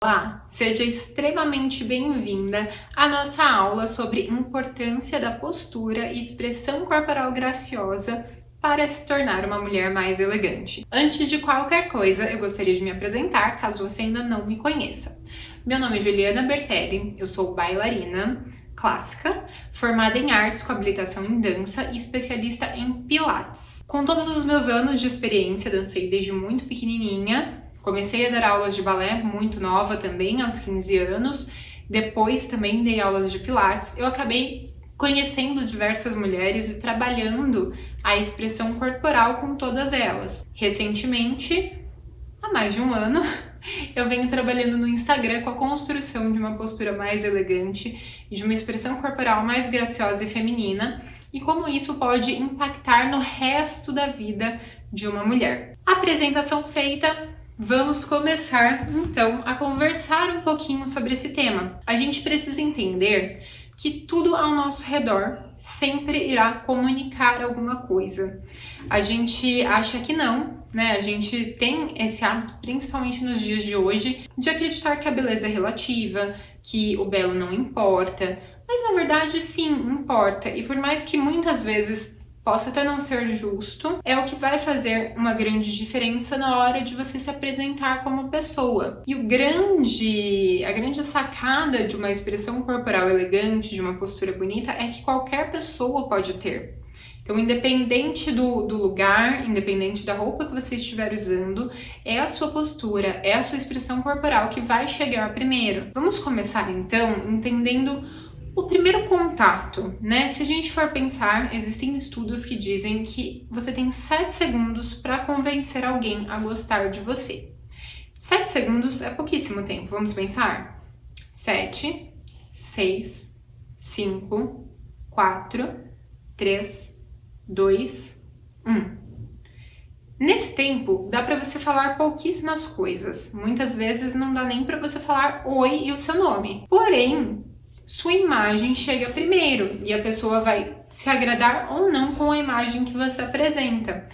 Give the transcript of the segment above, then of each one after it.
Olá, seja extremamente bem-vinda à nossa aula sobre importância da postura e expressão corporal graciosa para se tornar uma mulher mais elegante. Antes de qualquer coisa, eu gostaria de me apresentar, caso você ainda não me conheça. Meu nome é Juliana Bertelli, eu sou bailarina clássica, formada em artes com habilitação em dança e especialista em pilates. Com todos os meus anos de experiência, dancei desde muito pequenininha. Comecei a dar aulas de balé muito nova também, aos 15 anos. Depois também dei aulas de pilates. Eu acabei conhecendo diversas mulheres e trabalhando a expressão corporal com todas elas. Recentemente, há mais de um ano, eu venho trabalhando no Instagram com a construção de uma postura mais elegante e de uma expressão corporal mais graciosa e feminina, e como isso pode impactar no resto da vida de uma mulher. Apresentação feita, vamos começar então a conversar um pouquinho sobre esse tema. A gente precisa entender que tudo ao nosso redor sempre irá comunicar alguma coisa. A gente acha que não, né? A gente tem esse hábito, principalmente nos dias de hoje, de acreditar que a beleza é relativa, que o belo não importa, mas na verdade sim, importa. E por mais que muitas vezes possa até não ser justo, é o que vai fazer uma grande diferença na hora de você se apresentar como pessoa. E a grande sacada de uma expressão corporal elegante, de uma postura bonita, é que qualquer pessoa pode ter. Então, independente do lugar, independente da roupa que você estiver usando, é a sua postura, é a sua expressão corporal que vai chegar primeiro. Vamos começar então entendendo o primeiro contato, né? Se a gente for pensar, existem estudos que dizem que você tem 7 segundos para convencer alguém a gostar de você. 7 segundos é pouquíssimo tempo, vamos pensar? 7, 6, 5, 4, 3, 2, 1. Nesse tempo, dá para você falar pouquíssimas coisas. Muitas vezes não dá nem para você falar oi e o seu nome. Porém, sua imagem chega primeiro e a pessoa vai se agradar ou não com a imagem que você apresenta.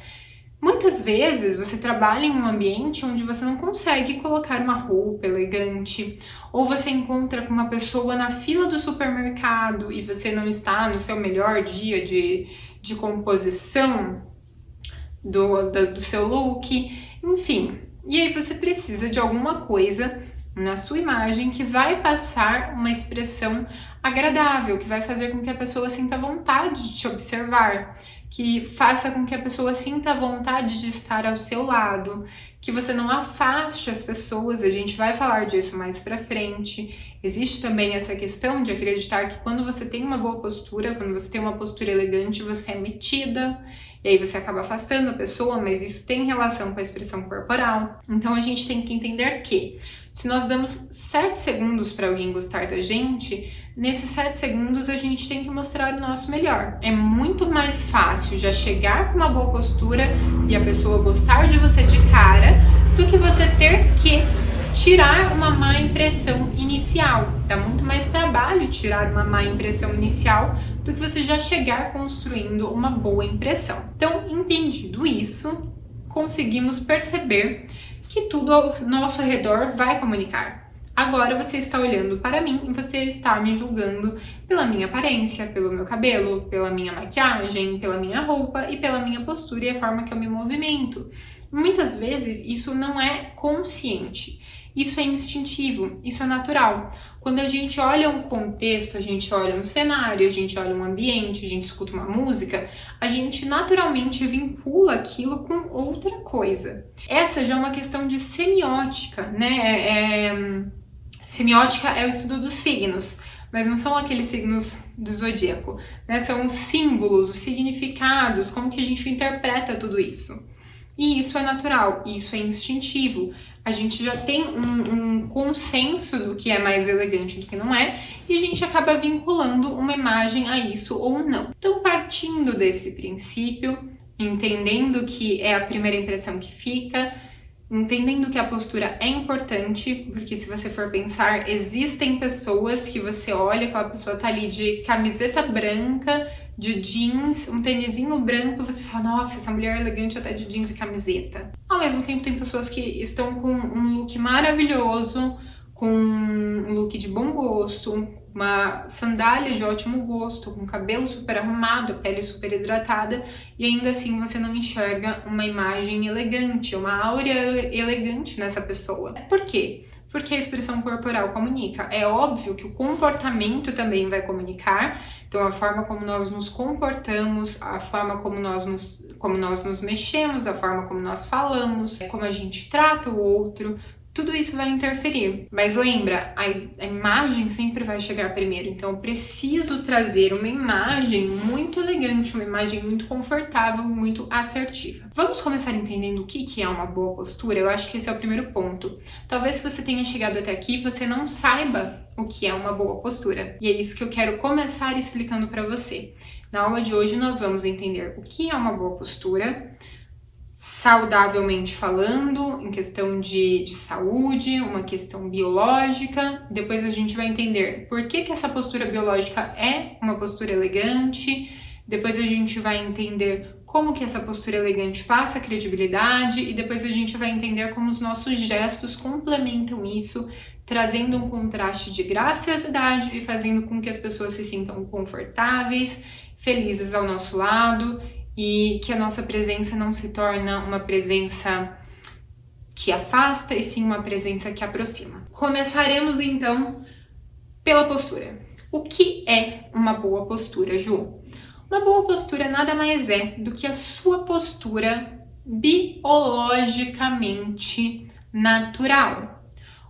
Muitas vezes você trabalha em um ambiente onde você não consegue colocar uma roupa elegante, ou você encontra com uma pessoa na fila do supermercado e você não está no seu melhor dia de composição do seu look, enfim. E aí você precisa de alguma coisa na sua imagem que vai passar uma expressão agradável, que vai fazer com que a pessoa sinta vontade de te observar, que faça com que a pessoa sinta vontade de estar ao seu lado, que você não afaste as pessoas. A gente vai falar disso mais pra frente. Existe também essa questão de acreditar que quando você tem uma boa postura, quando você tem uma postura elegante, você é metida, e aí você acaba afastando a pessoa, mas isso tem relação com a expressão corporal. Então a gente tem que entender que se nós damos 7 segundos para alguém gostar da gente, nesses 7 segundos a gente tem que mostrar o nosso melhor. É muito mais fácil já chegar com uma boa postura e a pessoa gostar de você de cara do que você ter que tirar uma má impressão inicial. Dá muito mais trabalho tirar uma má impressão inicial do que você já chegar construindo uma boa impressão. Então, entendido isso, conseguimos perceber que tudo ao nosso redor vai comunicar. Agora você está olhando para mim e você está me julgando pela minha aparência, pelo meu cabelo, pela minha maquiagem, pela minha roupa e pela minha postura e a forma que eu me movimento. Muitas vezes isso não é consciente, isso é instintivo, isso é natural. Quando a gente olha um contexto, a gente olha um cenário, a gente olha um ambiente, a gente escuta uma música, a gente naturalmente vincula aquilo com outra coisa. Essa já é uma questão de semiótica, né? Semiótica é o estudo dos signos, mas não são aqueles signos do zodíaco, né? São os símbolos, os significados, como que a gente interpreta tudo isso. E isso é natural, isso é instintivo. A gente já tem um consenso do que é mais elegante do que não é, e a gente acaba vinculando uma imagem a isso ou não. Então, partindo desse princípio, entendendo que é a primeira impressão que fica, entendendo que a postura é importante, porque se você for pensar, existem pessoas que você olha, aquela pessoa tá ali de camiseta branca, de jeans, um tênisinho branco, e você fala, nossa, essa mulher é elegante até de jeans e camiseta. Ao mesmo tempo, tem pessoas que estão com um look maravilhoso, com um look de bom gosto, uma sandália de ótimo gosto, com cabelo super arrumado, pele super hidratada, e ainda assim você não enxerga uma imagem elegante, uma áurea elegante nessa pessoa. Por quê? Porque a expressão corporal comunica. É óbvio que o comportamento também vai comunicar, então a forma como nós nos comportamos, a forma como nós nos mexemos, a forma como nós falamos, como a gente trata o outro, tudo isso vai interferir. Mas lembra, a imagem sempre vai chegar primeiro, então eu preciso trazer uma imagem muito elegante, uma imagem muito confortável, muito assertiva. Vamos começar entendendo o que é uma boa postura? Eu acho que esse é o primeiro ponto. Talvez se você tenha chegado até aqui, você não saiba o que é uma boa postura. E é isso que eu quero começar explicando para você. Na aula de hoje nós vamos entender o que é uma boa postura, saudavelmente falando, em questão de saúde, uma questão biológica. Depois a gente vai entender por que essa postura biológica é uma postura elegante. Depois a gente vai entender como que essa postura elegante passa credibilidade e depois a gente vai entender como os nossos gestos complementam isso, trazendo um contraste de graciosidade e fazendo com que as pessoas se sintam confortáveis, felizes ao nosso lado, e que a nossa presença não se torna uma presença que afasta, e sim uma presença que aproxima. Começaremos então pela postura. O que é uma boa postura, Ju? Uma boa postura nada mais é do que a sua postura biologicamente natural.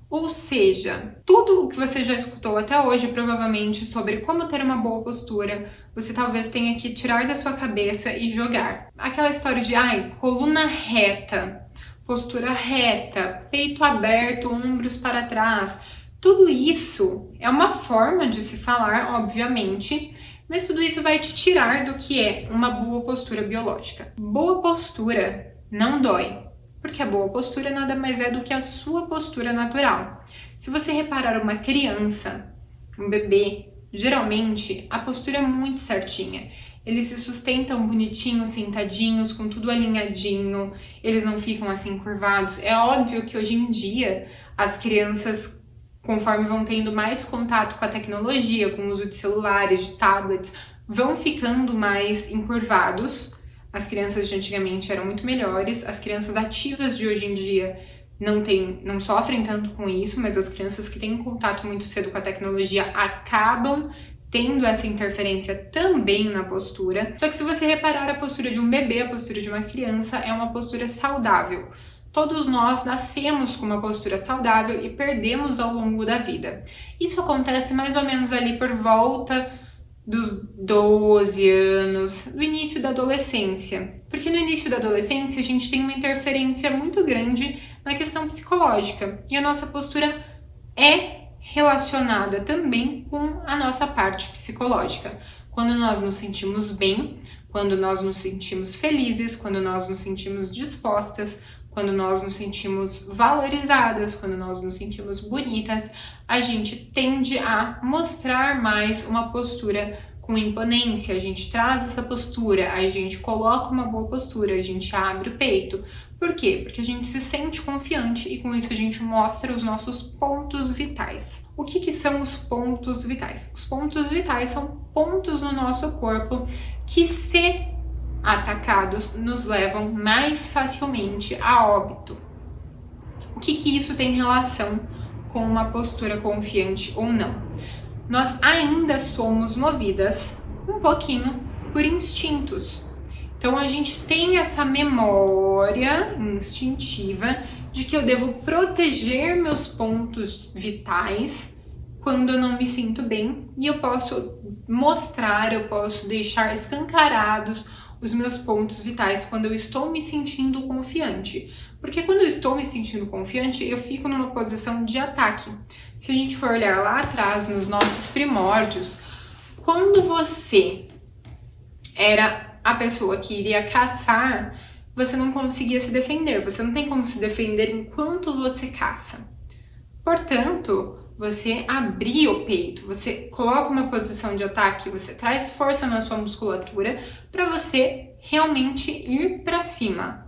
Ou seja, tudo o que você já escutou até hoje, provavelmente, sobre como ter uma boa postura, você talvez tenha que tirar da sua cabeça e jogar. Aquela história de, coluna reta, postura reta, peito aberto, ombros para trás. Tudo isso é uma forma de se falar, obviamente, mas tudo isso vai te tirar do que é uma boa postura biológica. Boa postura não dói. Porque a boa postura nada mais é do que a sua postura natural. Se você reparar uma criança, um bebê, geralmente a postura é muito certinha. Eles se sustentam bonitinhos, sentadinhos, com tudo alinhadinho, eles não ficam assim curvados. É óbvio que hoje em dia as crianças, conforme vão tendo mais contato com a tecnologia, com o uso de celulares, de tablets, vão ficando mais encurvados. As crianças de antigamente eram muito melhores, as crianças ativas de hoje em dia não sofrem tanto com isso, mas as crianças que têm contato muito cedo com a tecnologia acabam tendo essa interferência também na postura. Só que se você reparar a postura de um bebê, a postura de uma criança é uma postura saudável. Todos nós nascemos com uma postura saudável e perdemos ao longo da vida. Isso acontece mais ou menos ali por volta dos 12 anos, no início da adolescência. Porque no início da adolescência a gente tem uma interferência muito grande na questão psicológica. E a nossa postura é relacionada também com a nossa parte psicológica. Quando nós nos sentimos bem, quando nós nos sentimos felizes, quando nós nos sentimos dispostas, quando nós nos sentimos valorizadas, quando nós nos sentimos bonitas, a gente tende a mostrar mais uma postura com imponência, a gente traz essa postura, a gente coloca uma boa postura, a gente abre o peito. Por quê? Porque a gente se sente confiante e com isso a gente mostra os nossos pontos vitais. O que são os pontos vitais? Os pontos vitais são pontos no nosso corpo que, se atacados, nos levam mais facilmente a óbito. O que isso tem relação com uma postura confiante ou não? Nós ainda somos movidas um pouquinho por instintos. Então a gente tem essa memória instintiva de que eu devo proteger meus pontos vitais quando eu não me sinto bem, e eu posso mostrar, eu posso deixar escancarados os meus pontos vitais quando eu estou me sentindo confiante. Porque quando eu estou me sentindo confiante, eu fico numa posição de ataque. Se a gente for olhar lá atrás, nos nossos primórdios, quando você era a pessoa que iria caçar, você não conseguia se defender. Você não tem como se defender enquanto você caça. Portanto, você abrir o peito, você coloca uma posição de ataque, você traz força na sua musculatura para você realmente ir para cima.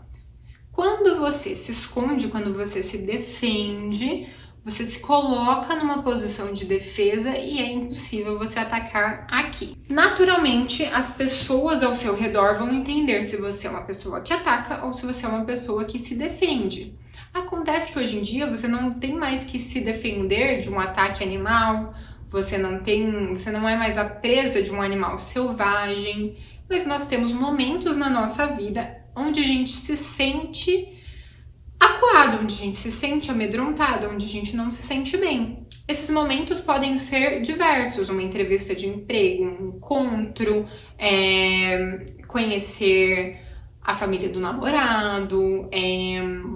Quando você se esconde, quando você se defende, Você se coloca numa posição de defesa e é impossível você atacar aqui. Naturalmente, as pessoas ao seu redor vão entender se você é uma pessoa que ataca ou se você é uma pessoa que se defende. Acontece que hoje em dia você não tem mais que se defender de um ataque animal, você não é mais a presa de um animal selvagem, mas nós temos momentos na nossa vida onde a gente se sente acuado, onde a gente se sente amedrontado, onde a gente não se sente bem. Esses momentos podem ser diversos, uma entrevista de emprego, um encontro, conhecer a família do namorado,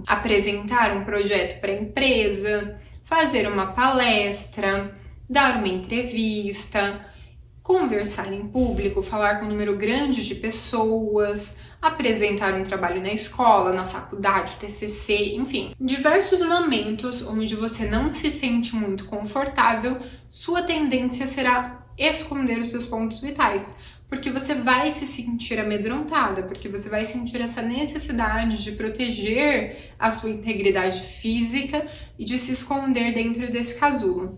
apresentar um projeto para a empresa, fazer uma palestra, dar uma entrevista, conversar em público, falar com um número grande de pessoas, apresentar um trabalho na escola, na faculdade, TCC, enfim. Em diversos momentos onde você não se sente muito confortável, sua tendência será esconder os seus pontos vitais, porque você vai se sentir amedrontada, porque você vai sentir essa necessidade de proteger a sua integridade física e de se esconder dentro desse casulo.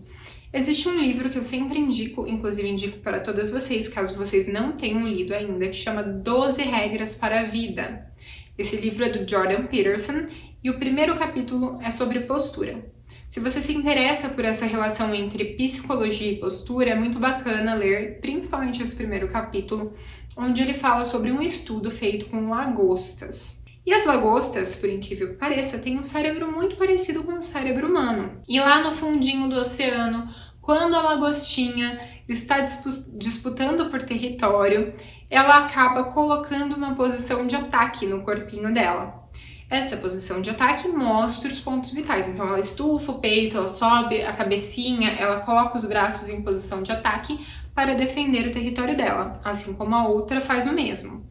Existe um livro que eu sempre indico, inclusive indico para todas vocês, caso vocês não tenham lido ainda, que chama 12 Regras para a Vida. Esse livro é do Jordan Peterson e o primeiro capítulo é sobre postura. Se você se interessa por essa relação entre psicologia e postura, é muito bacana ler, principalmente esse primeiro capítulo, onde ele fala sobre um estudo feito com lagostas. E as lagostas, por incrível que pareça, têm um cérebro muito parecido com o cérebro humano. E lá no fundinho do oceano, quando a lagostinha está disputando por território, ela acaba colocando uma posição de ataque no corpinho dela. Essa posição de ataque mostra os pontos vitais. Então ela estufa o peito, ela sobe a cabecinha, ela coloca os braços em posição de ataque para defender o território dela, assim como a outra faz o mesmo.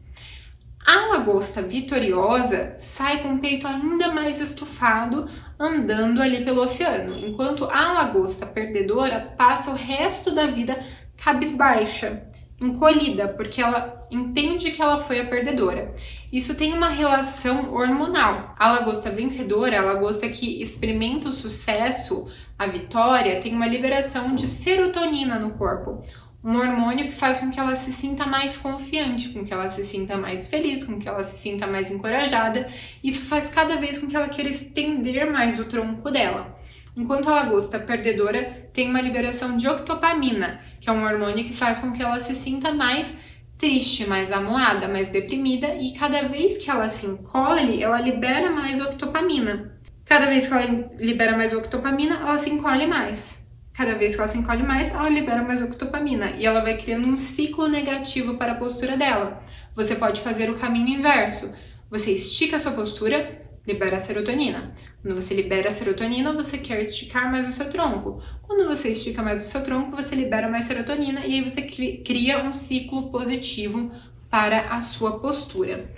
A lagosta vitoriosa sai com o peito ainda mais estufado, andando ali pelo oceano, enquanto a lagosta perdedora passa o resto da vida cabisbaixa, encolhida, porque ela entende que ela foi a perdedora. Isso tem uma relação hormonal. A lagosta vencedora, a lagosta que experimenta o sucesso, a vitória, tem uma liberação de serotonina no corpo. Um hormônio que faz com que ela se sinta mais confiante, com que ela se sinta mais feliz, com que ela se sinta mais encorajada. Isso faz cada vez com que ela queira estender mais o tronco dela. Enquanto a lagosta perdedora tem uma liberação de octopamina, que é um hormônio que faz com que ela se sinta mais triste, mais amuada, mais deprimida, e cada vez que ela se encolhe, ela libera mais octopamina. Cada vez que ela libera mais octopamina, ela se encolhe mais. Cada vez que ela se encolhe mais, ela libera mais octopamina e ela vai criando um ciclo negativo para a postura dela. Você pode fazer o caminho inverso. Você estica a sua postura, libera a serotonina. Quando você libera a serotonina, você quer esticar mais o seu tronco. Quando você estica mais o seu tronco, você libera mais serotonina e aí você cria um ciclo positivo para a sua postura.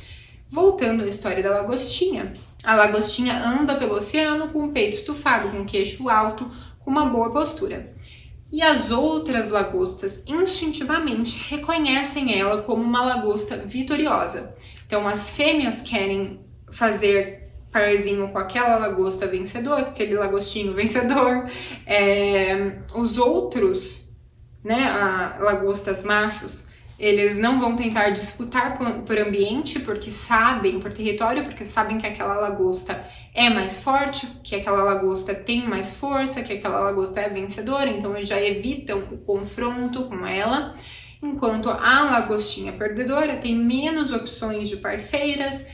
Voltando à história da lagostinha. A lagostinha anda pelo oceano com o peito estufado, com o queixo alto, uma boa postura. E as outras lagostas instintivamente reconhecem ela como uma lagosta vitoriosa. Então as fêmeas querem fazer parzinho com aquela lagosta vencedora, com aquele lagostinho vencedor. Os outros, lagostas machos, eles não vão tentar disputar por ambiente, porque sabem, por território, porque sabem que aquela lagosta é mais forte, que aquela lagosta tem mais força, que aquela lagosta é vencedora, então eles já evitam o confronto com ela, enquanto a lagostinha perdedora tem menos opções de parceiras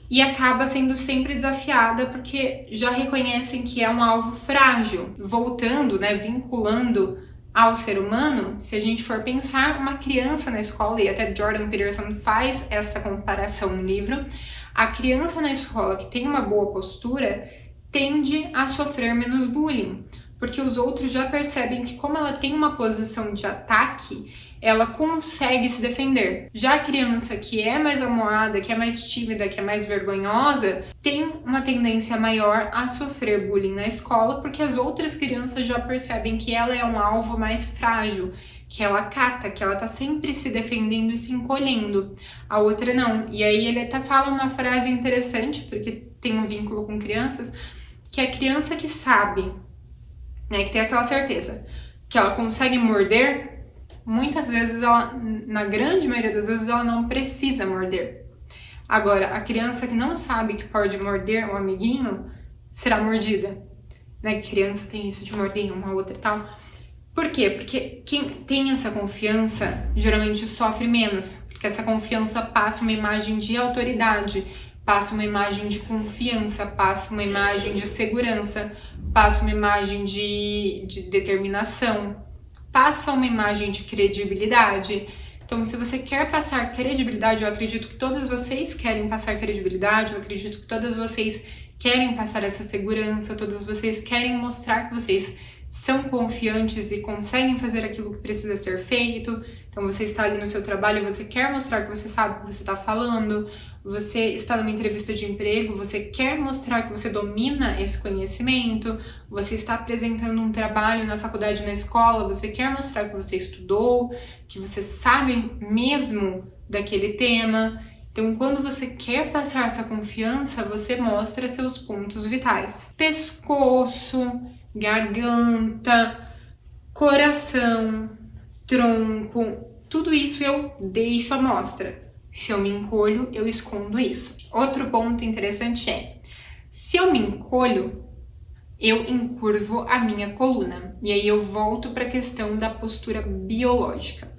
e acaba sendo sempre desafiada porque já reconhecem que é um alvo frágil. Voltando, vinculando ao ser humano, se a gente for pensar uma criança na escola, e até Jordan Peterson faz essa comparação no livro, a criança na escola que tem uma boa postura tende a sofrer menos bullying, porque os outros já percebem que como ela tem uma posição de ataque, ela consegue se defender. Já a criança que é mais amuada, que é mais tímida, que é mais vergonhosa, tem uma tendência maior a sofrer bullying na escola, porque as outras crianças já percebem que ela é um alvo mais frágil, que ela cata, que ela tá sempre se defendendo e se encolhendo. A outra não. E aí ele até fala uma frase interessante, porque tem um vínculo com crianças, que é a criança que sabe né, que tem aquela certeza que ela consegue morder, muitas vezes ela, na grande maioria das vezes, ela não precisa morder. Agora, a criança que não sabe que pode morder um amiguinho será mordida, né? Criança tem isso de morder uma outra e tal. Por quê? Porque quem tem essa confiança geralmente sofre menos, porque essa confiança passa uma imagem de autoridade, passa uma imagem de confiança, passa uma imagem de segurança, passa uma imagem de determinação, passa uma imagem de credibilidade. Então, se você quer passar credibilidade, eu acredito que todas vocês querem passar credibilidade, eu acredito que todas vocês querem passar essa segurança, todas vocês querem mostrar que vocês são confiantes e conseguem fazer aquilo que precisa ser feito. Então, você está ali no seu trabalho, você quer mostrar que você sabe o que você está falando, você está numa entrevista de emprego, você quer mostrar que você domina esse conhecimento, você está apresentando um trabalho na faculdade, na escola, você quer mostrar que você estudou, que você sabe mesmo daquele tema. Então, quando você quer passar essa confiança, você mostra seus pontos vitais. Pescoço, garganta, coração, tronco, tudo isso eu deixo à mostra. Se eu me encolho, eu escondo isso. Outro ponto interessante é, se eu me encolho, eu encurvo a minha coluna. E aí eu volto para a questão da postura biológica.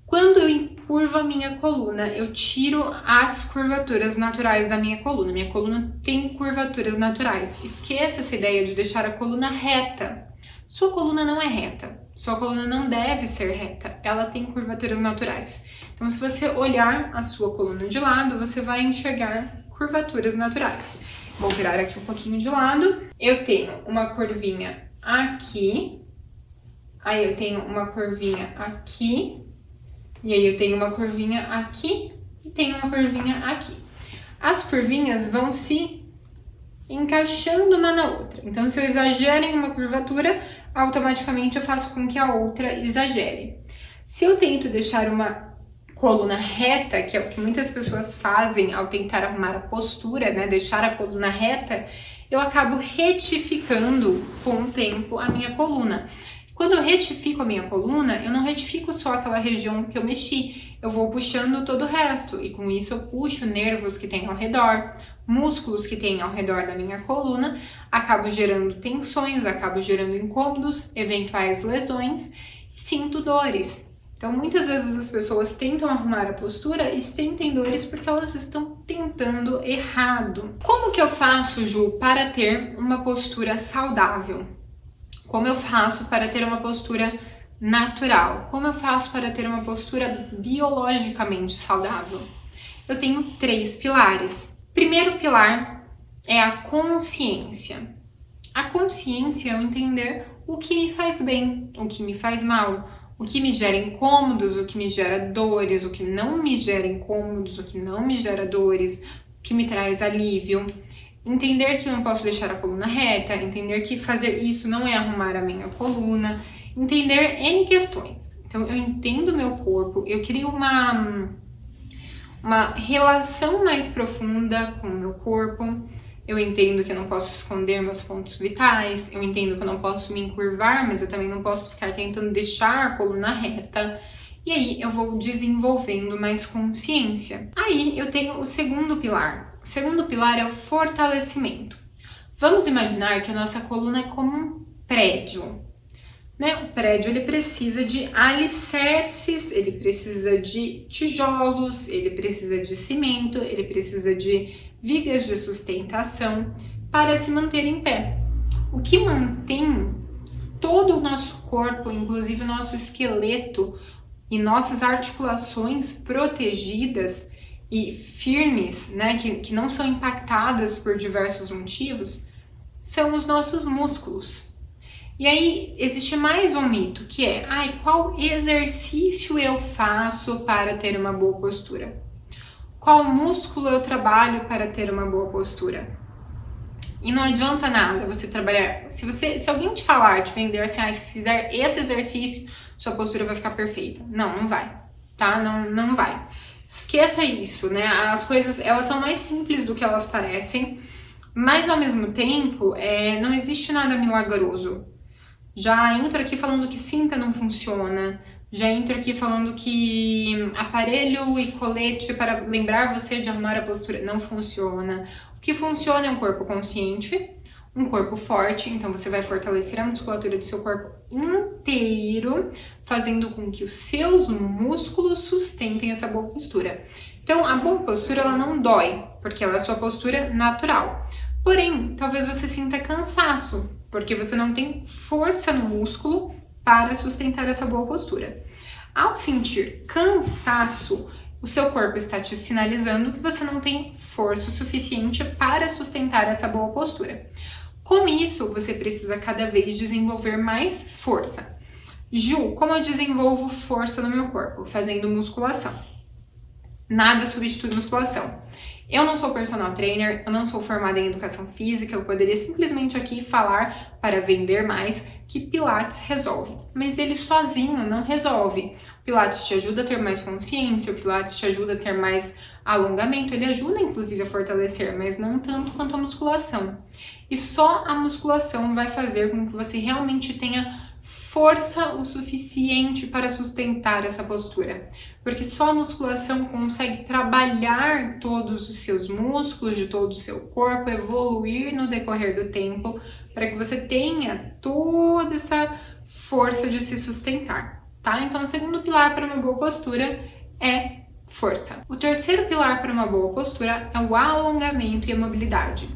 Quando eu encurvo a minha coluna, eu tiro as curvaturas naturais da minha coluna. Minha coluna tem curvaturas naturais. Esqueça essa ideia de deixar a coluna reta. Sua coluna não é reta. Sua coluna não deve ser reta. Ela tem curvaturas naturais. Então, se você olhar a sua coluna de lado, você vai enxergar curvaturas naturais. Vou virar aqui um pouquinho de lado. Eu tenho uma curvinha aqui. Aí eu tenho uma curvinha aqui. E aí eu tenho uma curvinha aqui e tenho uma curvinha aqui. As curvinhas vão se encaixando uma na outra. Então, se eu exagero em uma curvatura, automaticamente eu faço com que a outra exagere. Se eu tento deixar uma coluna reta, que é o que muitas pessoas fazem ao tentar arrumar a postura, né, deixar a coluna reta, eu acabo retificando com o tempo a minha coluna. Quando eu retifico a minha coluna, eu não retifico só aquela região que eu mexi, eu vou puxando todo o resto, e com isso eu puxo nervos que tem ao redor, músculos que tem ao redor da minha coluna, acabo gerando tensões, acabo gerando incômodos, eventuais lesões, e sinto dores. Então, muitas vezes as pessoas tentam arrumar a postura e sentem dores porque elas estão tentando errado. Como que eu faço, Ju, para ter uma postura saudável? Como eu faço para ter uma postura natural? Como eu faço para ter uma postura biologicamente saudável? Eu tenho 3 pilares. Primeiro pilar é a consciência. A consciência é eu entender o que me faz bem, o que me faz mal, o que me gera incômodos, o que me gera dores, o que não me gera incômodos, o que não me gera dores, o que me traz alívio. Entender que eu não posso deixar a coluna reta, entender que fazer isso não é arrumar a minha coluna, entender N questões. Então, eu entendo o meu corpo, eu crio uma relação mais profunda com o meu corpo, eu entendo que eu não posso esconder meus pontos vitais, eu entendo que eu não posso me encurvar, mas eu também não posso ficar tentando deixar a coluna reta. E aí, eu vou desenvolvendo mais consciência. Aí, eu tenho o segundo pilar. O segundo pilar é o fortalecimento. Vamos imaginar que a nossa coluna é como um prédio, né? O prédio ele precisa de alicerces, ele precisa de tijolos, ele precisa de cimento, ele precisa de vigas de sustentação para se manter em pé. O que mantém todo o nosso corpo, inclusive o nosso esqueleto e nossas articulações protegidas e firmes, né, que não são impactadas por diversos motivos, são os nossos músculos. E aí existe mais um mito, que é, qual exercício eu faço para ter uma boa postura? Qual músculo eu trabalho para ter uma boa postura? E não adianta nada você trabalhar, se alguém te falar, te vender assim, se fizer esse exercício, sua postura vai ficar perfeita. Não vai, tá? Não vai. Esqueça isso, né? As coisas, elas são mais simples do que elas parecem, mas ao mesmo tempo, não existe nada milagroso. Já entro aqui falando que cinta não funciona, já entro aqui falando que aparelho e colete para lembrar você de arrumar a postura não funciona. O que funciona é um corpo consciente, um corpo forte, então você vai fortalecer a musculatura do seu corpo inteiro, fazendo com que os seus músculos sustentem essa boa postura. Então, a boa postura, ela não dói, porque ela é a sua postura natural. Porém, talvez você sinta cansaço, porque você não tem força no músculo para sustentar essa boa postura. Ao sentir cansaço, o seu corpo está te sinalizando que você não tem força suficiente para sustentar essa boa postura. Com isso, você precisa cada vez desenvolver mais força. Ju, como eu desenvolvo força no meu corpo? Fazendo musculação. Nada substitui musculação. Eu não sou personal trainer, eu não sou formada em educação física, eu poderia simplesmente aqui falar para vender mais que Pilates resolve. Mas ele sozinho não resolve. O Pilates te ajuda a ter mais consciência, o Pilates te ajuda a ter mais alongamento, ele ajuda inclusive a fortalecer, mas não tanto quanto a musculação. E só a musculação vai fazer com que você realmente tenha força o suficiente para sustentar essa postura, porque só a musculação consegue trabalhar todos os seus músculos de todo o seu corpo, evoluir no decorrer do tempo, para que você tenha toda essa força de se sustentar, tá? Então, o segundo pilar para uma boa postura é força. O terceiro pilar para uma boa postura é o alongamento e a mobilidade.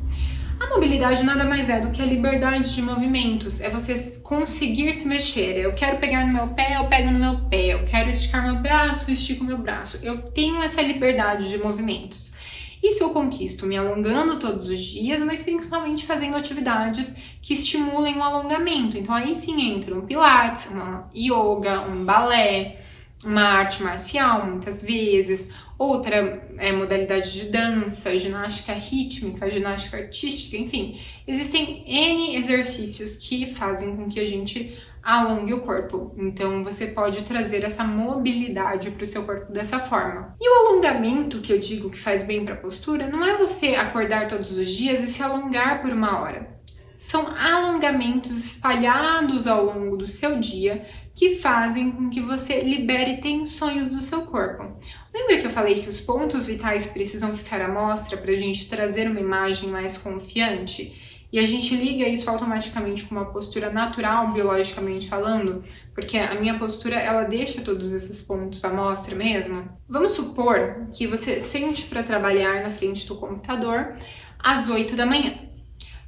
A mobilidade nada mais é do que a liberdade de movimentos, é você conseguir se mexer. Eu quero pegar no meu pé, eu pego no meu pé. Eu quero esticar meu braço, eu estico meu braço. Eu tenho essa liberdade de movimentos. Isso eu conquisto me alongando todos os dias, mas principalmente fazendo atividades que estimulem o alongamento. Então aí sim entra um pilates, uma yoga, um balé, uma arte marcial, muitas vezes, outra modalidade de dança, ginástica rítmica, ginástica artística, enfim. Existem N exercícios que fazem com que a gente alongue o corpo. Então, você pode trazer essa mobilidade para o seu corpo dessa forma. E o alongamento, que eu digo que faz bem para a postura, não é você acordar todos os dias e se alongar por 1 hora. São alongamentos espalhados ao longo do seu dia que fazem com que você libere tensões do seu corpo. Lembra que eu falei que os pontos vitais precisam ficar à mostra para a gente trazer uma imagem mais confiante? E a gente liga isso automaticamente com uma postura natural, biologicamente falando, porque a minha postura, ela deixa todos esses pontos à mostra mesmo. Vamos supor que você sente para trabalhar na frente do computador às 8 da manhã.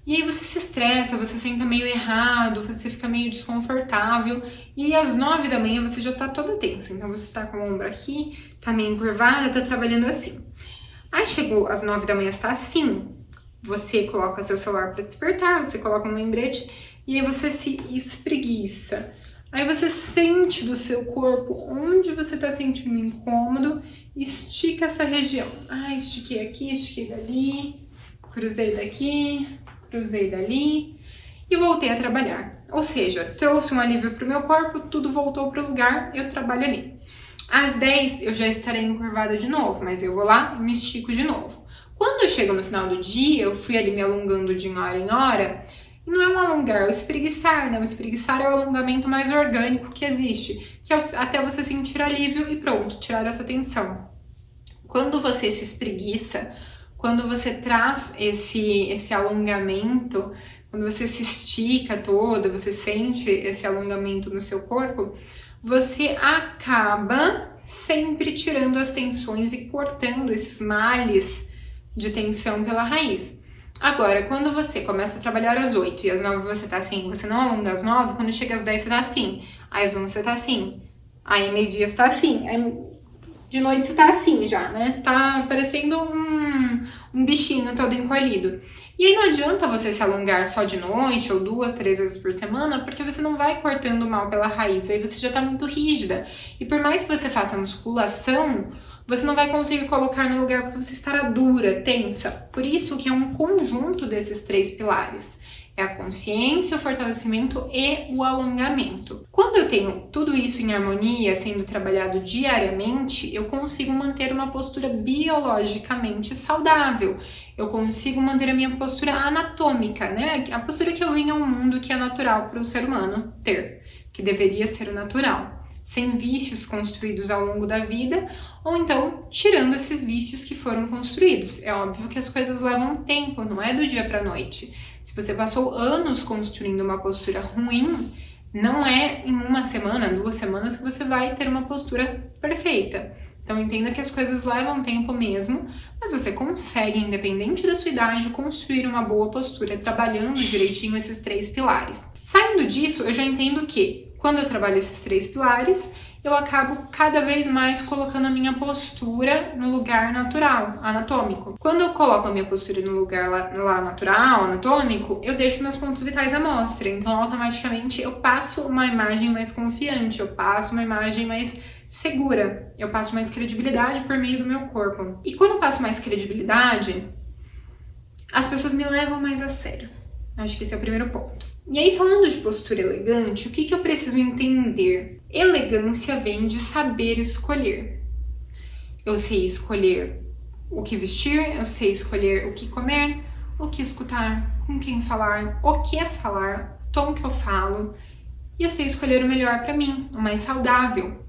E aí você se estressa, você senta meio errado, você fica meio desconfortável e às 9 da manhã você já tá toda tensa. Então você tá com o ombro aqui, tá meio encurvada, tá trabalhando assim. Aí chegou às 9 da manhã, você tá assim, você coloca seu celular para despertar, você coloca um lembrete e aí você se espreguiça. Aí você sente do seu corpo onde você tá sentindo incômodo, estica essa região. Ah, estiquei aqui, estiquei dali, cruzei daqui, cruzei dali e voltei a trabalhar. Ou seja, trouxe um alívio para o meu corpo, tudo voltou para o lugar, eu trabalho ali. Às 10 eu já estarei encurvada de novo, mas eu vou lá e me estico de novo. Quando eu chego no final do dia, eu fui ali me alongando de hora em hora, e não é um alongar, é o espreguiçar, né? O espreguiçar é o alongamento mais orgânico que existe, que é até você sentir alívio e pronto, tirar essa tensão. Quando você se espreguiça, quando você traz esse alongamento, quando você se estica toda, você sente esse alongamento no seu corpo, você acaba sempre tirando as tensões e cortando esses males de tensão pela raiz. Agora, quando você começa a trabalhar às 8 e às 9 você tá assim, você não alonga às 9, quando chega às 10 você tá assim, às 11 você tá assim, aí meio-dia você tá assim, aí de noite você tá assim já, né? Você tá parecendo um bichinho todo encolhido. E aí não adianta você se alongar só de noite ou 2, 3 vezes por semana, porque você não vai cortando mal pela raiz, aí você já tá muito rígida. E por mais que você faça musculação, você não vai conseguir colocar no lugar porque você estará dura, tensa. Por isso que é um conjunto desses 3 pilares. É a consciência, o fortalecimento e o alongamento. Quando eu tenho tudo isso em harmonia, sendo trabalhado diariamente, eu consigo manter uma postura biologicamente saudável. Eu consigo manter a minha postura anatômica, né? A postura que eu vim ao mundo, que é natural para o ser humano ter, que deveria ser o natural. Sem vícios construídos ao longo da vida, ou então tirando esses vícios que foram construídos. É óbvio que as coisas levam tempo, não é do dia para a noite. Se você passou anos construindo uma postura ruim, não é em uma semana, 2 semanas que você vai ter uma postura perfeita. Então entenda que as coisas levam tempo mesmo, mas você consegue, independente da sua idade, construir uma boa postura, trabalhando direitinho esses 3 pilares. Saindo disso, eu já entendo que quando eu trabalho esses 3 pilares, eu acabo cada vez mais colocando a minha postura no lugar natural, anatômico. Quando eu coloco a minha postura no lugar lá natural, anatômico, eu deixo meus pontos vitais à mostra. Então, automaticamente, eu passo uma imagem mais confiante, eu passo uma imagem mais segura, eu passo mais credibilidade por meio do meu corpo. E quando eu passo mais credibilidade, as pessoas me levam mais a sério. Acho que esse é o primeiro ponto. E aí, falando de postura elegante, o que eu preciso entender? Elegância vem de saber escolher. Eu sei escolher o que vestir, eu sei escolher o que comer, o que escutar, com quem falar, o que é falar, o tom que eu falo. E eu sei escolher o melhor para mim, o mais saudável.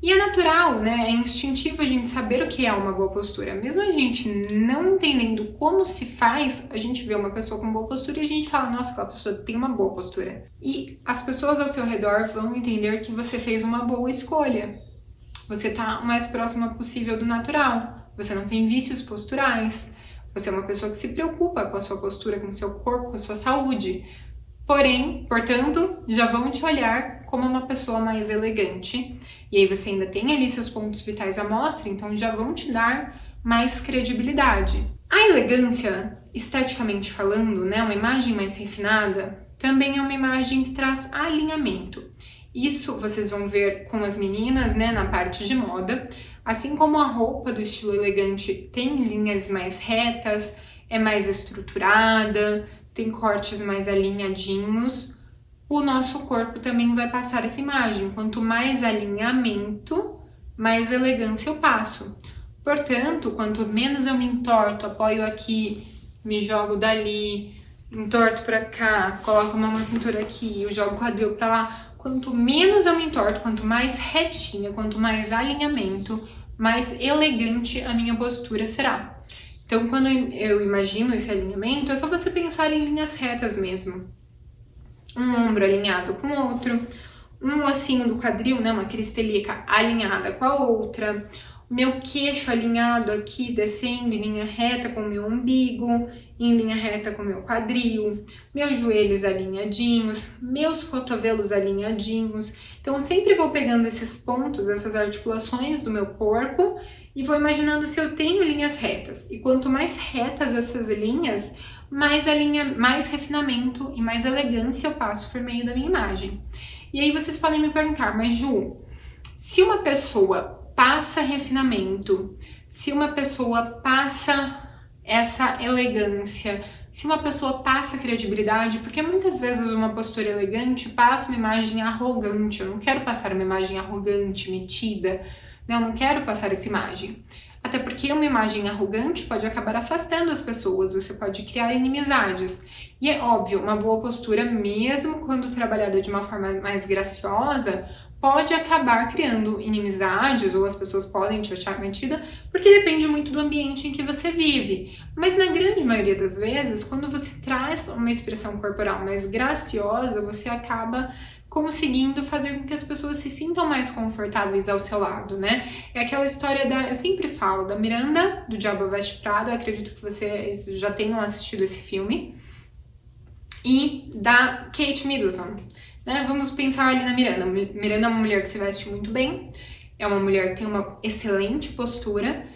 E é natural, né? É instintivo a gente saber o que é uma boa postura. Mesmo a gente não entendendo como se faz, a gente vê uma pessoa com boa postura e a gente fala, nossa, aquela pessoa tem uma boa postura. E as pessoas ao seu redor vão entender que você fez uma boa escolha. Você tá o mais próxima possível do natural. Você não tem vícios posturais. Você é uma pessoa que se preocupa com a sua postura, com o seu corpo, com a sua saúde. Porém, portanto, já vão te olhar como uma pessoa mais elegante. E aí você ainda tem ali seus pontos vitais à mostra, então já vão te dar mais credibilidade. A elegância, esteticamente falando, né, uma imagem mais refinada, também é uma imagem que traz alinhamento. Isso vocês vão ver com as meninas, né, na parte de moda. Assim como a roupa do estilo elegante tem linhas mais retas, é mais estruturada, tem cortes mais alinhadinhos, o nosso corpo também vai passar essa imagem. Quanto mais alinhamento, mais elegância eu passo. Portanto, quanto menos eu me entorto, apoio aqui, me jogo dali, entorto pra cá, coloco a mão na cintura aqui, eu jogo o quadril pra lá. Quanto menos eu me entorto, quanto mais retinha, quanto mais alinhamento, mais elegante a minha postura será. Então, quando eu imagino esse alinhamento, é só você pensar em linhas retas mesmo. Um ombro alinhado com o outro, um ossinho do quadril, né, uma cristelica alinhada com a outra, meu queixo alinhado aqui, descendo em linha reta com o meu umbigo, em linha reta com o meu quadril, meus joelhos alinhadinhos, meus cotovelos alinhadinhos. Então, eu sempre vou pegando esses pontos, essas articulações do meu corpo e vou imaginando se eu tenho linhas retas. E quanto mais retas essas linhas, mais refinamento e mais elegância eu passo por meio da minha imagem. E aí vocês podem me perguntar, mas Ju, se uma pessoa passa refinamento, se uma pessoa passa essa elegância, se uma pessoa passa credibilidade, porque muitas vezes uma postura elegante passa uma imagem arrogante. Eu não quero passar uma imagem arrogante, metida, eu não quero passar essa imagem. Até porque uma imagem arrogante pode acabar afastando as pessoas, você pode criar inimizades. E é óbvio, uma boa postura, mesmo quando trabalhada de uma forma mais graciosa, pode acabar criando inimizades, ou as pessoas podem te achar metida, porque depende muito do ambiente em que você vive. Mas na grande maioria das vezes, quando você traz uma expressão corporal mais graciosa, você acaba conseguindo fazer com que as pessoas se sintam mais confortáveis ao seu lado, né? É aquela história eu sempre falo, da Miranda, do Diabo Veste Prada, acredito que vocês já tenham assistido esse filme, e da Kate Middleton, né? Vamos pensar ali na Miranda. Miranda é uma mulher que se veste muito bem, é uma mulher que tem uma excelente postura,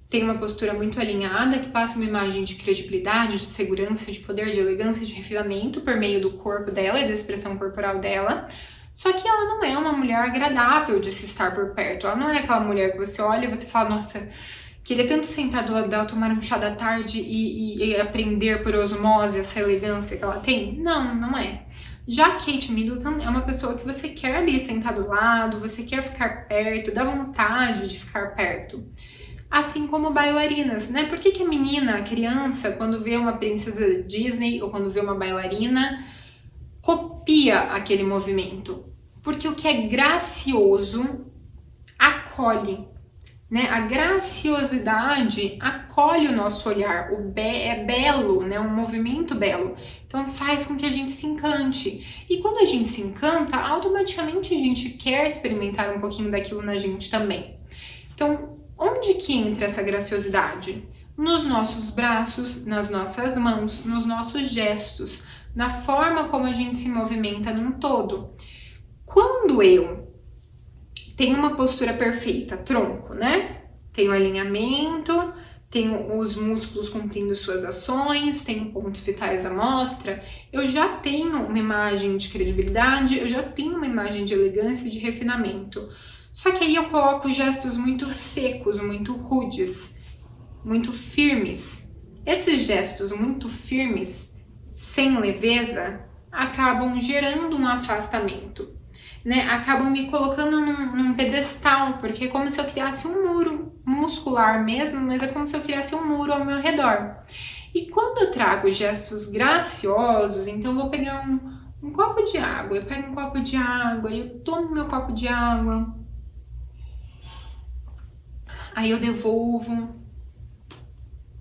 tem uma postura muito alinhada, que passa uma imagem de credibilidade, de segurança, de poder, de elegância, de refinamento por meio do corpo dela e da expressão corporal dela. Só que ela não é uma mulher agradável de se estar por perto. Ela não é aquela mulher que você olha e você fala, nossa, Queria tanto sentar do lado dela, tomar um chá da tarde e aprender por osmose essa elegância que ela tem? Não, não é. Já Kate Middleton é uma pessoa que você quer ali sentar do lado, você quer ficar perto, dá vontade de ficar perto. Assim como bailarinas, né? Por que a menina, a criança, quando vê uma princesa Disney ou quando vê uma bailarina, copia aquele movimento? Porque o que é gracioso acolhe, né? A graciosidade acolhe o nosso olhar, é belo, né? Um movimento belo. Então faz com que a gente se encante. E quando a gente se encanta, automaticamente a gente quer experimentar um pouquinho daquilo na gente também. Então, onde que entra essa graciosidade? Nos nossos braços, nas nossas mãos, nos nossos gestos, na forma como a gente se movimenta num todo. Quando eu tenho uma postura perfeita, tronco, né? Tenho alinhamento, tenho os músculos cumprindo suas ações, tenho pontos vitais à mostra, eu já tenho uma imagem de credibilidade, eu já tenho uma imagem de elegância e de refinamento. Só que aí eu coloco gestos muito secos, muito rudes, muito firmes. Esses gestos muito firmes, sem leveza, acabam gerando um afastamento, né? Acabam me colocando num pedestal, porque é como se eu criasse um muro muscular mesmo, mas é como se eu criasse um muro ao meu redor. E quando eu trago gestos graciosos, então eu vou pegar um copo de água, eu pego um copo de água e eu tomo meu copo de água, aí eu devolvo,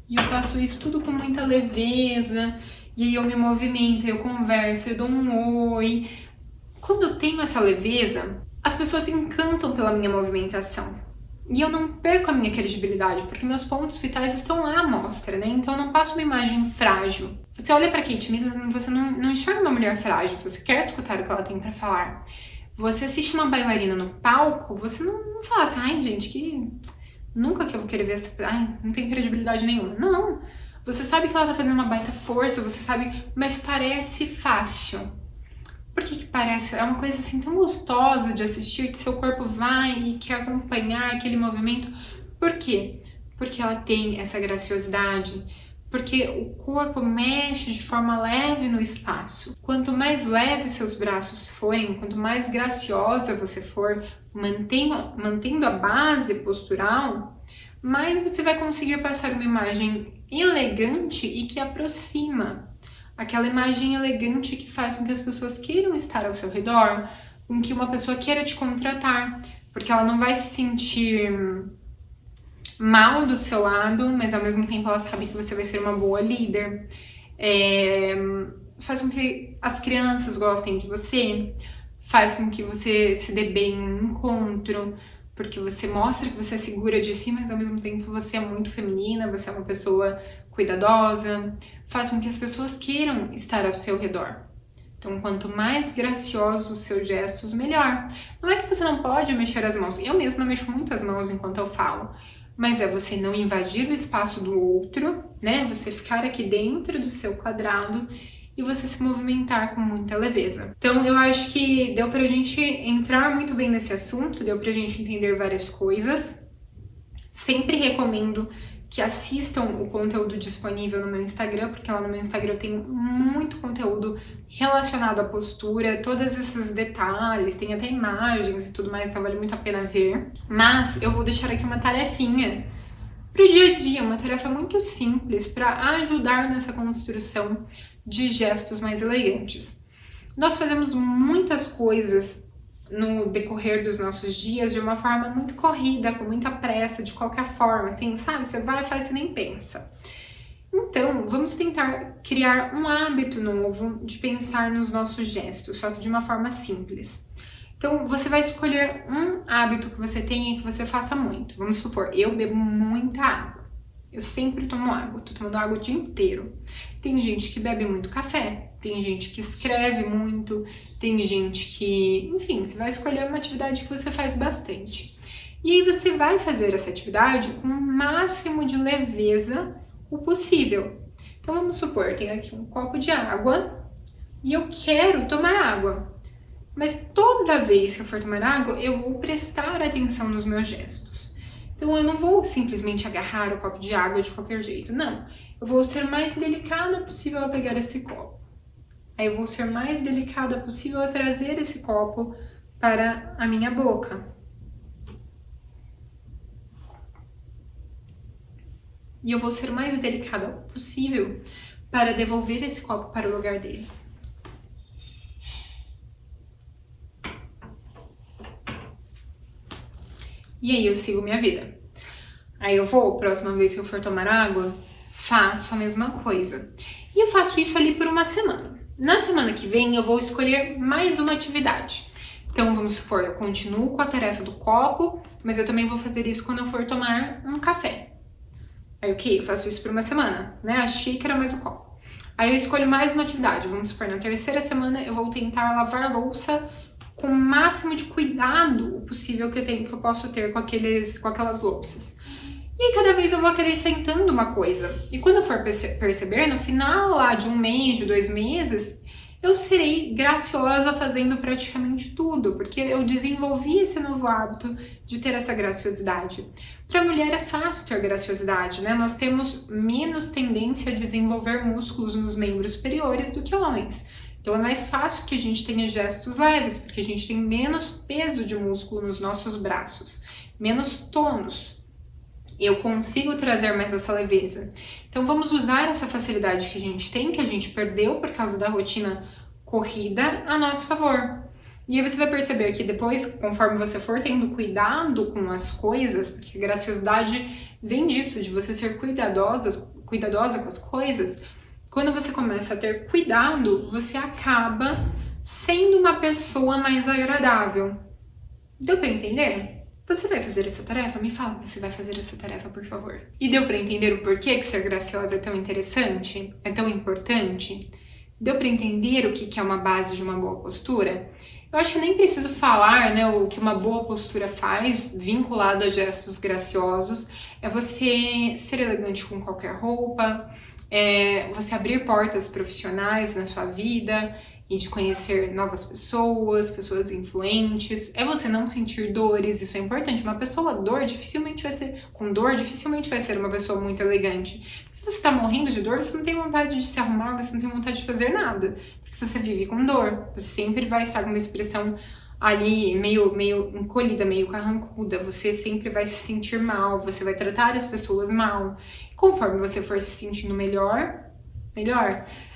e eu faço isso tudo com muita leveza, e aí eu me movimento, eu converso, eu dou um oi. Quando eu tenho essa leveza, as pessoas se encantam pela minha movimentação. E eu não perco a minha credibilidade, porque meus pontos vitais estão lá à mostra, né? Então eu não passo uma imagem frágil. Você olha pra Kate Middleton e você não enxerga uma mulher frágil, você quer escutar o que ela tem pra falar. Você assiste uma bailarina no palco, você não fala assim, ai gente, nunca que eu vou querer ver essa... Ai, não tem credibilidade nenhuma. Não! Você sabe que ela tá fazendo uma baita força, você sabe... Mas parece fácil. Por que parece? É uma coisa assim tão gostosa de assistir, que seu corpo vai e quer acompanhar aquele movimento. Por quê? Porque ela tem essa graciosidade. Porque o corpo mexe de forma leve no espaço. Quanto mais leve seus braços forem, quanto mais graciosa você for, mantendo a base postural, mais você vai conseguir passar uma imagem elegante e que aproxima. Aquela imagem elegante que faz com que as pessoas queiram estar ao seu redor, com que uma pessoa queira te contratar, porque ela não vai se sentir mal do seu lado, mas ao mesmo tempo ela sabe que você vai ser uma boa líder. Faz com que as crianças gostem de você, faz com que você se dê bem em um encontro, porque você mostra que você é segura de si, mas ao mesmo tempo você é muito feminina, você é uma pessoa cuidadosa, faz com que as pessoas queiram estar ao seu redor. Então, quanto mais graciosos os seus gestos, melhor. Não é que você não pode mexer as mãos, eu mesma mexo muito as mãos enquanto eu falo, mas é você não invadir o espaço do outro, né? Você ficar aqui dentro do seu quadrado e você se movimentar com muita leveza. Então, eu acho que deu pra gente entrar muito bem nesse assunto, deu pra gente entender várias coisas. Sempre recomendo que assistam o conteúdo disponível no meu Instagram, porque lá no meu Instagram eu tenho muito conteúdo relacionado à postura, todos esses detalhes, tem até imagens e tudo mais, então vale muito a pena ver. Mas eu vou deixar aqui uma tarefinha pro dia a dia, uma tarefa muito simples para ajudar nessa construção de gestos mais elegantes. Nós fazemos muitas coisas no decorrer dos nossos dias de uma forma muito corrida, com muita pressa, de qualquer forma, assim, sabe? Você vai e faz, você nem pensa. Então, vamos tentar criar um hábito novo de pensar nos nossos gestos, só que de uma forma simples. Então, você vai escolher um hábito que você tenha e que você faça muito. Vamos supor, eu bebo muita água. Eu sempre tomo água, tô tomando água o dia inteiro. Tem gente que bebe muito café, tem gente que escreve muito, tem gente que... Enfim, você vai escolher uma atividade que você faz bastante. E aí você vai fazer essa atividade com o máximo de leveza o possível. Então vamos supor, eu tenho aqui um copo de água e eu quero tomar água. Mas toda vez que eu for tomar água, eu vou prestar atenção nos meus gestos. Então eu não vou simplesmente agarrar o copo de água de qualquer jeito, não. Eu vou ser mais delicada possível a pegar esse copo. Aí eu vou ser mais delicada possível a trazer esse copo para a minha boca. E eu vou ser mais delicada possível para devolver esse copo para o lugar dele. E aí eu sigo minha vida. Aí eu vou, próxima vez que eu for tomar água, faço a mesma coisa. E eu faço isso ali por uma semana. Na semana que vem eu vou escolher mais uma atividade. Então vamos supor, eu continuo com a tarefa do copo, mas eu também vou fazer isso quando eu for tomar um café. Aí o que? Eu faço isso por uma semana, né? A xícara mais o copo. Aí eu escolho mais uma atividade. Vamos supor, na terceira semana eu vou tentar lavar louça com o máximo de cuidado possível que eu posso ter com aquelas louças. E aí cada vez eu vou acrescentando uma coisa. E quando eu for perceber, no final lá de um mês, de 2 meses, eu serei graciosa fazendo praticamente tudo, porque eu desenvolvi esse novo hábito de ter essa graciosidade. Para a mulher é fácil ter graciosidade, né? Nós temos menos tendência a desenvolver músculos nos membros superiores do que homens. Então é mais fácil que a gente tenha gestos leves, porque a gente tem menos peso de músculo nos nossos braços, menos tônus. Eu consigo trazer mais essa leveza. Então vamos usar essa facilidade que a gente tem, que a gente perdeu por causa da rotina corrida, a nosso favor. E aí você vai perceber que depois, conforme você for tendo cuidado com as coisas, porque a graciosidade vem disso, de você ser cuidadosa com as coisas, quando você começa a ter cuidado, você acaba sendo uma pessoa mais agradável. Deu pra entender? Você vai fazer essa tarefa? Me fala que você vai fazer essa tarefa, por favor. E deu pra entender o porquê que ser graciosa é tão interessante? É tão importante? Deu pra entender o que é uma base de uma boa postura? Eu acho que eu nem preciso falar, né, o que uma boa postura faz, vinculado a gestos graciosos. É você ser elegante com qualquer roupa, é você abrir portas profissionais na sua vida e de conhecer novas pessoas, pessoas influentes. É você não sentir dores, isso é importante. Uma pessoa com dor dificilmente vai ser uma pessoa muito elegante. Se você tá morrendo de dor, você não tem vontade de se arrumar, você não tem vontade de fazer nada, porque você vive com dor. Você sempre vai estar com uma expressão ali meio encolhida, meio carrancuda, você sempre vai se sentir mal, você vai tratar as pessoas mal. Conforme você for se sentindo melhor,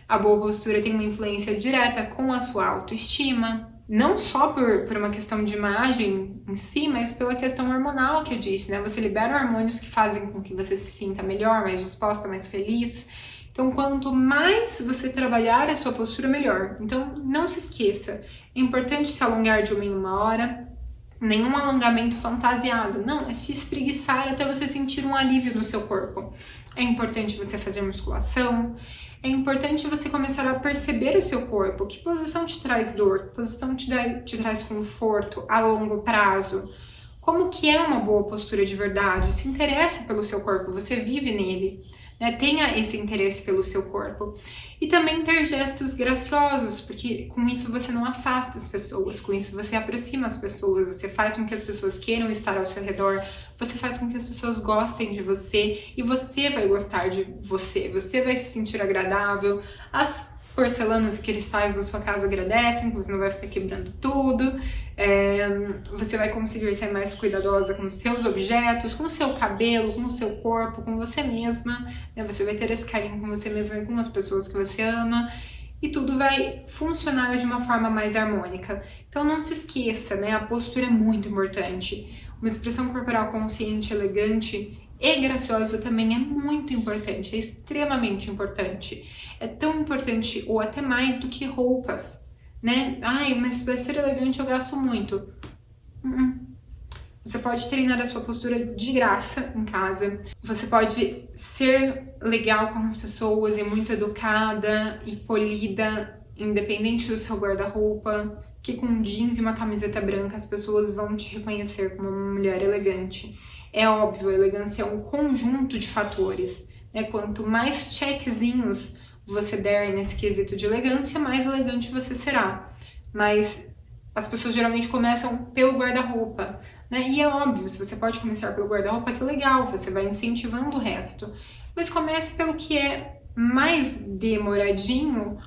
a boa postura tem uma influência direta com a sua autoestima, não só por uma questão de imagem em si, mas pela questão hormonal que eu disse, né? Você libera hormônios que fazem com que você se sinta melhor, mais disposta, mais feliz. Então, quanto mais você trabalhar a sua postura, melhor. Então, não se esqueça, é importante se alongar de 1 em 1 hora, nenhum alongamento fantasiado, não, é se espreguiçar até você sentir um alívio no seu corpo. É importante você fazer musculação, é importante você começar a perceber o seu corpo, que posição te traz dor, que posição te traz conforto a longo prazo. Como que é uma boa postura de verdade? Se interesse pelo seu corpo, você vive nele, né? Tenha esse interesse pelo seu corpo. E também ter gestos graciosos, porque com isso você não afasta as pessoas, com isso você aproxima as pessoas, você faz com que as pessoas queiram estar ao seu redor, você faz com que as pessoas gostem de você e você vai gostar de você vai se sentir agradável, as porcelanas e cristais da sua casa agradecem, que você não vai ficar quebrando tudo, você vai conseguir ser mais cuidadosa com os seus objetos, com o seu cabelo, com o seu corpo, com você mesma, né? Você vai ter esse carinho com você mesma e com as pessoas que você ama, e tudo vai funcionar de uma forma mais harmônica. Então não se esqueça, né? A postura é muito importante. Uma expressão corporal consciente, elegante e graciosa também é muito importante, é extremamente importante. É tão importante ou até mais do que roupas, né? Ai, mas para ser elegante eu gasto muito. Você pode treinar a sua postura de graça em casa. Você pode ser legal com as pessoas e muito educada e polida, independente do seu guarda-roupa, que com jeans e uma camiseta branca as pessoas vão te reconhecer como uma mulher elegante. É óbvio, a elegância é um conjunto de fatores, né? Quanto mais checkzinhos você der nesse quesito de elegância, mais elegante você será. Mas as pessoas geralmente começam pelo guarda-roupa. né? E é óbvio, se você pode começar pelo guarda-roupa, que legal, você vai incentivando o resto. Mas comece pelo que é mais demoradinho,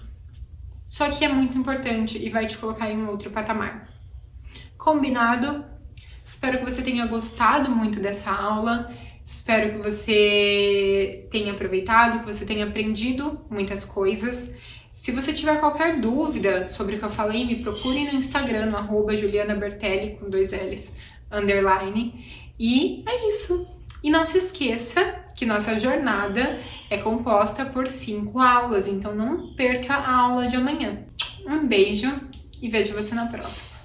só que é muito importante e vai te colocar em um outro patamar. Combinado? Espero que você tenha gostado muito dessa aula. Espero que você tenha aproveitado, que você tenha aprendido muitas coisas. Se você tiver qualquer dúvida sobre o que eu falei, me procure no Instagram, no @JulianaBertelli, com 2 L's, _. E é isso. E não se esqueça que nossa jornada é composta por 5 aulas, então não perca a aula de amanhã. Um beijo e vejo você na próxima.